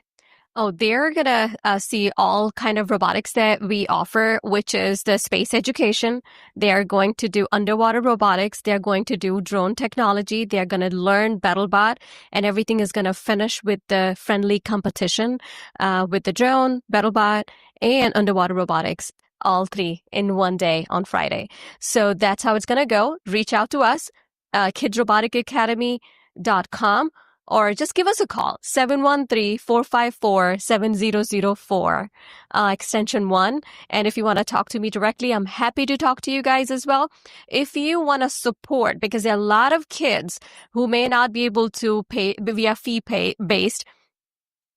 Oh, they're going to see all kind of robotics that we offer, which is the space education. They are going to do underwater robotics. They're going to do drone technology. They're going to learn BattleBot, and everything is going to finish with the friendly competition with the drone, BattleBot, and underwater robotics. All 3 in one day on Friday. So that's how it's going to go. Reach out to us, kidsroboticacademy.com. Or just give us a call, 713-454-7004, extension 1. And if you want to talk to me directly, I'm happy to talk to you guys as well. If you want to support, because there are a lot of kids who may not be able to pay via fee-based,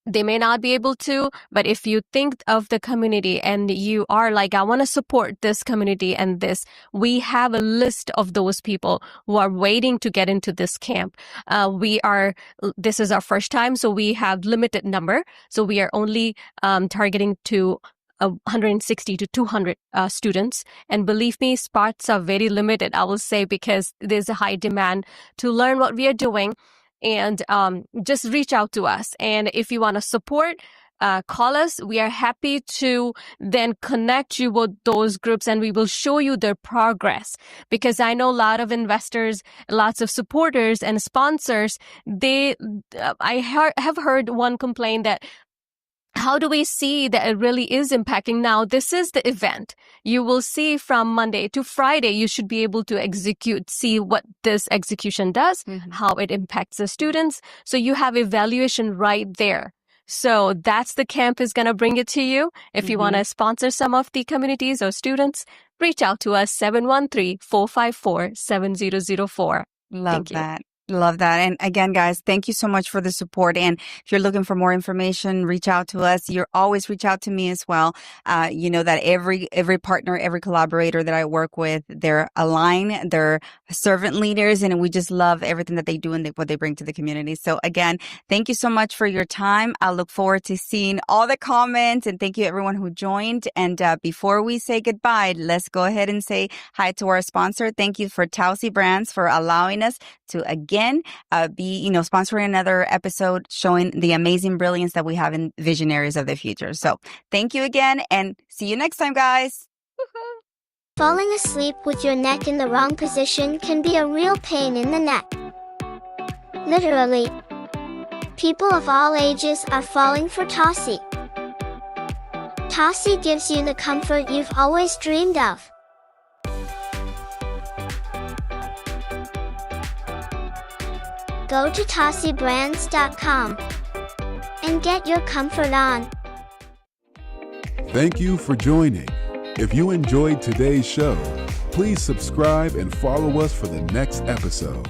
they may not be able to, but if you think of the community and you are like, I want to support this community and this, we have a list of those people who are waiting to get into this camp. This is our first time, so we have limited number. So we are only targeting to 160 to 200 students. And believe me, spots are very limited, I will say, because there's a high demand to learn what we are doing. And just reach out to us. And if you want to support, call us. We are happy to then connect you with those groups, and we will show you their progress. Because I know a lot of investors, lots of supporters and sponsors, I have heard one complain that, how do we see that it really is impacting? Now, this is the event. You will see from Monday to Friday, you should be able to see what this execution does, how it impacts the students. So you have evaluation right there. So that's the camp is going to bring it to you. If you want to sponsor some of the communities or students, reach out to us, 713-454-7004. Love that. Love that. And again, guys, thank you so much for the support. And if you're looking for more information, reach out to us. You always reach out to me as well. You know that every partner, every collaborator that I work with, they're aligned, they're servant leaders, and we just love everything that they do and what they bring to the community. So again, thank you so much for your time. I look forward to seeing all the comments, and thank you everyone who joined. And before we say goodbye, let's go ahead and say hi to our sponsor. Thank you for Tausi Brands for allowing us to again be sponsoring another episode showing the amazing brilliance that we have in Visionaries of the Future. So thank you again, and see you next time, guys. Falling asleep with your neck in the wrong position can be a real pain in the neck. Literally. People of all ages are falling for Tausi. Tausi gives you the comfort you've always dreamed of. Go to TausiBrands.com and get your comfort on. Thank you for joining. If you enjoyed today's show, please subscribe and follow us for the next episode.